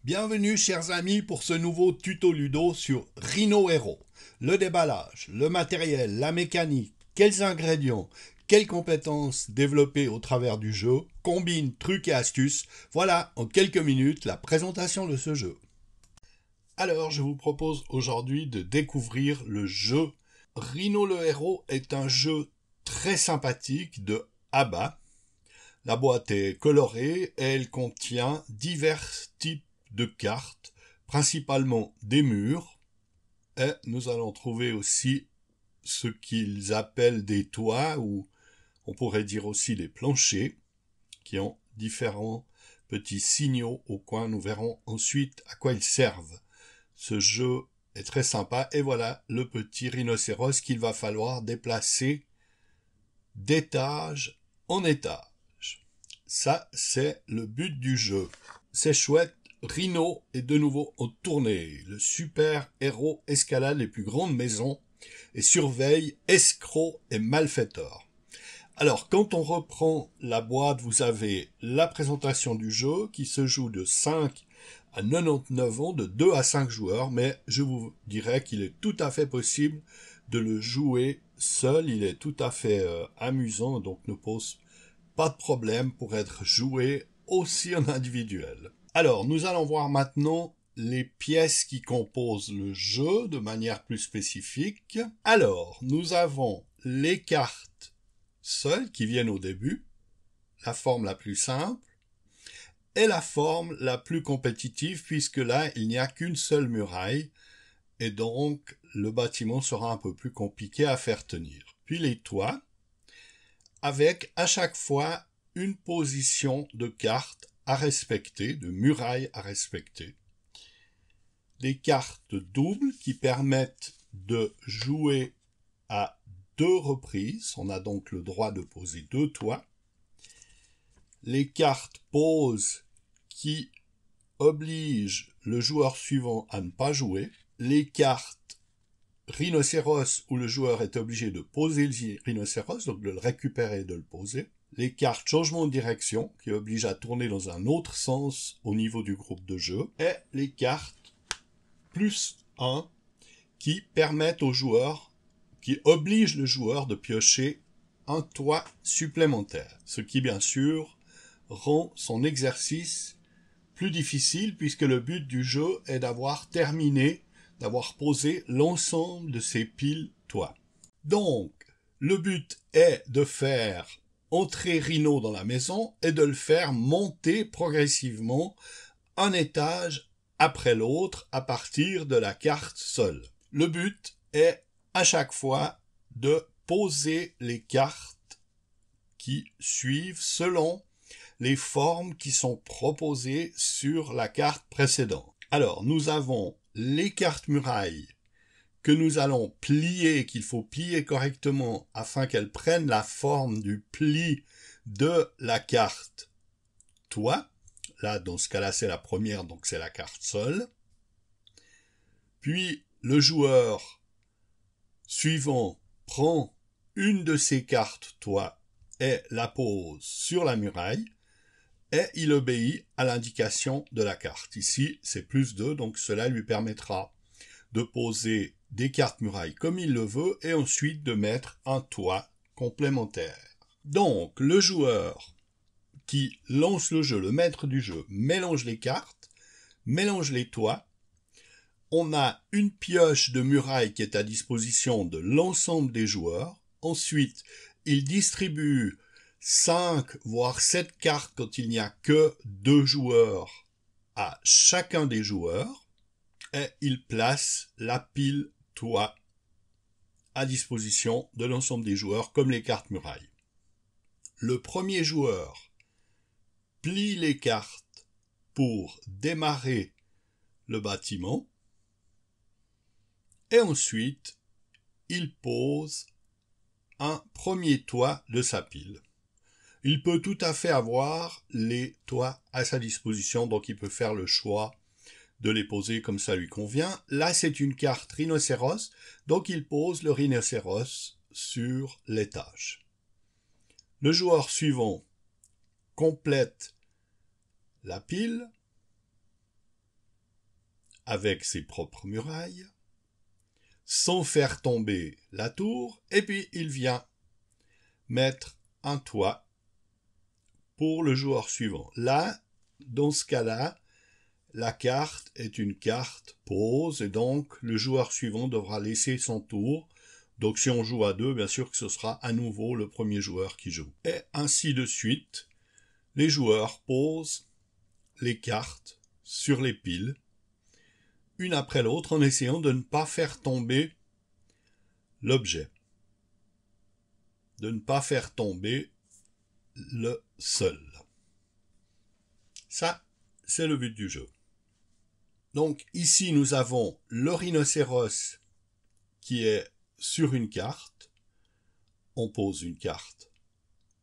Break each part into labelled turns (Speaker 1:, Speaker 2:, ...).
Speaker 1: Bienvenue chers amis pour ce nouveau tuto ludo sur Rhino Hero. Le déballage, le matériel, la mécanique, quels ingrédients, quelles compétences développer au travers du jeu, combine, trucs et astuces, voilà en quelques minutes la présentation de ce jeu. Alors je vous propose aujourd'hui de découvrir le jeu. Rhino le Héros est un jeu très sympathique de ABBA. La boîte est colorée et elle contient divers types de cartes, principalement des murs, et nous allons trouver aussi ce qu'ils appellent des toits, ou on pourrait dire aussi des planchers, qui ont différents petits signaux au coin. Nous verrons ensuite à quoi ils servent. Ce jeu est très sympa, et voilà le petit rhinocéros qu'il va falloir déplacer d'étage en étage. Ça, c'est le but du jeu. C'est chouette. Rhino est de nouveau en tournée. Le super héros escalade les plus grandes maisons et surveille escrocs et malfaiteurs. Alors, quand on reprend la boîte, vous avez la présentation du jeu qui se joue de 5 à 99 ans, de 2 à 5 joueurs, mais je vous dirais qu'il est tout à fait possible de le jouer seul. Il est tout à fait amusant, donc ne pose pas de problème pour être joué aussi en individuel. Alors, nous allons voir maintenant les pièces qui composent le jeu de manière plus spécifique. Alors, nous avons les cartes seules qui viennent au début, la forme la plus simple, et la forme la plus compétitive, puisque là, il n'y a qu'une seule muraille, et donc le bâtiment sera un peu plus compliqué à faire tenir. Puis les toits, avec à chaque fois une position de carte à respecter, de muraille à respecter. Des cartes doubles qui permettent de jouer à 2 reprises. On a donc le droit de poser 2 toits. Les cartes pause qui obligent le joueur suivant à ne pas jouer. Les cartes rhinocéros où le joueur est obligé de poser le rhinocéros, donc de le récupérer et de le poser. Les cartes changement de direction qui obligent à tourner dans un autre sens au niveau du groupe de jeu. Et les cartes plus 1 qui permettent au joueur, qui obligent le joueur de piocher un toit supplémentaire. Ce qui bien sûr rend son exercice plus difficile puisque le but du jeu est d'avoir terminé, d'avoir posé l'ensemble de ces piles toits. Donc, le but est de faire entrer Rhino dans la maison et de le faire monter progressivement un étage après l'autre à partir de la carte seule. Le but est à chaque fois de poser les cartes qui suivent selon les formes qui sont proposées sur la carte précédente. Alors, nous avons les cartes murailles que nous allons plier, qu'il faut plier correctement afin qu'elles prennent la forme du pli de la carte toit. Là, dans ce cas-là, c'est la première, donc c'est la carte seule. Puis, le joueur suivant prend une de ces cartes toit et la pose sur la muraille et il obéit à l'indication de la carte. Ici, c'est plus 2, donc cela lui permettra de poser des cartes murailles comme il le veut et ensuite de mettre un toit complémentaire. Donc, le joueur qui lance le jeu, le maître du jeu, mélange les cartes, mélange les toits. On a une pioche de muraille qui est à disposition de l'ensemble des joueurs. Ensuite, il distribue 5 voire 7 cartes quand il n'y a que 2 joueurs à chacun des joueurs et il place la pile toit à disposition de l'ensemble des joueurs comme les cartes murailles. Le premier joueur plie les cartes pour démarrer le bâtiment et ensuite il pose un premier toit de sa pile. Il peut tout à fait avoir les toits à sa disposition, donc il peut faire le choix de les poser comme ça lui convient. Là, c'est une carte rhinocéros, donc il pose le rhinocéros sur l'étage. Le joueur suivant complète la pile avec ses propres murailles, sans faire tomber la tour, et puis il vient mettre un toit pour le joueur suivant. Là, dans ce cas-là, la carte est une carte pause, et donc le joueur suivant devra laisser son tour. Donc si on joue à 2, bien sûr que ce sera à nouveau le premier joueur qui joue. Et ainsi de suite, les joueurs posent les cartes sur les piles, une après l'autre, en essayant de ne pas faire tomber l'objet, de ne pas faire tomber le seul. Ça, c'est le but du jeu. Donc ici, nous avons le rhinocéros qui est sur une carte. On pose une carte,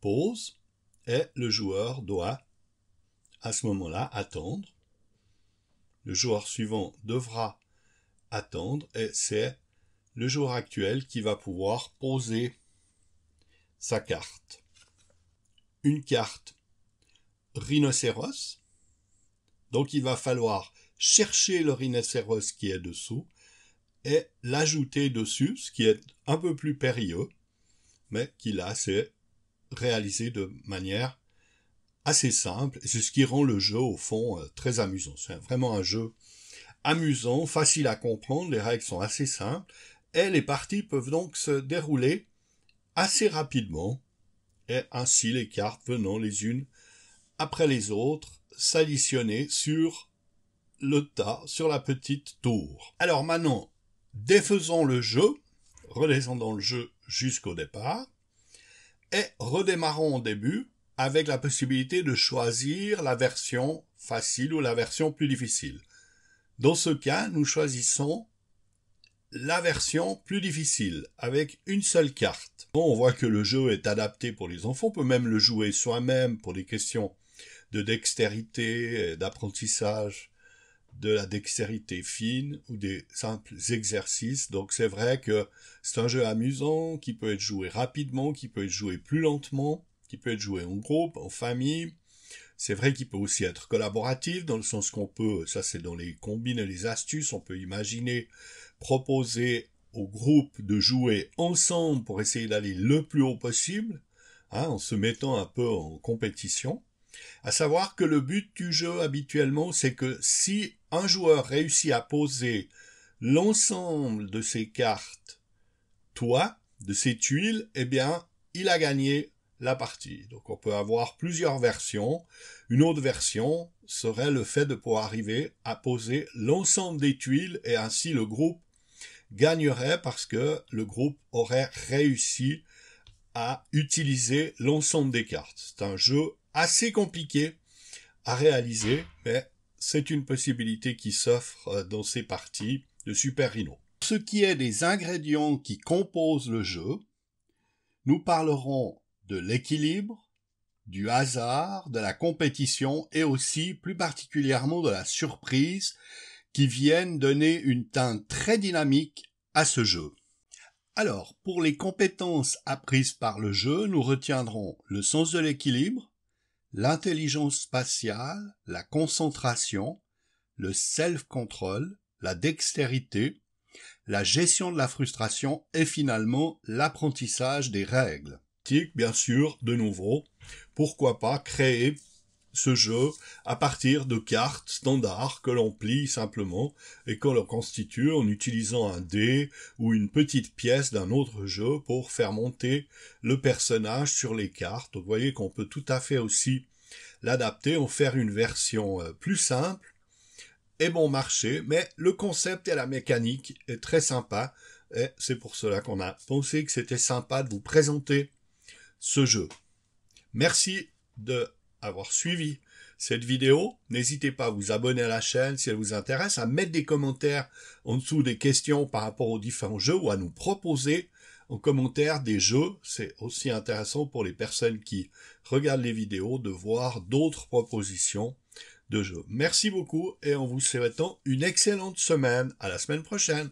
Speaker 1: pose, et le joueur doit, à ce moment-là, attendre. Le joueur suivant devra attendre, et c'est le joueur actuel qui va pouvoir poser sa carte. Une carte rhinocéros, donc il va falloir chercher le rhinocéros qui est dessous et l'ajouter dessus, ce qui est un peu plus périlleux, mais qui là c'est réalisé de manière assez simple, et c'est ce qui rend le jeu au fond très amusant. C'est vraiment un jeu amusant, facile à comprendre, les règles sont assez simples, et les parties peuvent donc se dérouler assez rapidement, et ainsi les cartes venant les unes après les autres s'additionner sur le tas, sur la petite tour. Alors maintenant, défaisons le jeu, redescendons le jeu jusqu'au départ, et redémarrons au début avec la possibilité de choisir la version facile ou la version plus difficile. Dans ce cas, nous choisissons la version plus difficile, avec une seule carte. Bon, on voit que le jeu est adapté pour les enfants, on peut même le jouer soi-même pour des questions de dextérité, d'apprentissage de la dextérité fine ou des simples exercices. Donc c'est vrai que c'est un jeu amusant qui peut être joué rapidement, qui peut être joué plus lentement, qui peut être joué en groupe, en famille. C'est vrai qu'il peut aussi être collaboratif dans le sens qu'on peut, ça c'est dans les combines et les astuces, on peut imaginer proposer au groupe de jouer ensemble pour essayer d'aller le plus haut possible, en se mettant un peu en compétition. À savoir que le but du jeu habituellement, c'est que si un joueur réussit à poser l'ensemble de ses cartes toit, de ses tuiles, eh bien, il a gagné la partie. Donc on peut avoir plusieurs versions. Une autre version serait le fait de pouvoir arriver à poser l'ensemble des tuiles, et ainsi le groupe gagnerait parce que le groupe aurait réussi à utiliser l'ensemble des cartes. C'est un jeu assez compliqué à réaliser, mais c'est une possibilité qui s'offre dans ces parties de Super Rhino. Ce qui est des ingrédients qui composent le jeu, nous parlerons de l'équilibre, du hasard, de la compétition et aussi plus particulièrement de la surprise qui viennent donner une teinte très dynamique à ce jeu. Alors, pour les compétences apprises par le jeu, nous retiendrons le sens de l'équilibre, l'intelligence spatiale, la concentration, le self-control, la dextérité, la gestion de la frustration et finalement l'apprentissage des règles. Bien sûr, de nouveau, pourquoi pas créer ce jeu à partir de cartes standards que l'on plie simplement et que l'on constitue en utilisant un dé ou une petite pièce d'un autre jeu pour faire monter le personnage sur les cartes. Donc, vous voyez qu'on peut tout à fait aussi l'adapter, en faire une version plus simple et bon marché, mais le concept et la mécanique est très sympa et c'est pour cela qu'on a pensé que c'était sympa de vous présenter ce jeu. Merci d'avoir suivi cette vidéo. N'hésitez pas à vous abonner à la chaîne si elle vous intéresse, à mettre des commentaires en dessous des questions par rapport aux différents jeux ou à nous proposer en commentaire des jeux. C'est aussi intéressant pour les personnes qui regardent les vidéos de voir d'autres propositions de jeux. Merci beaucoup et en vous souhaitant une excellente semaine. À la semaine prochaine.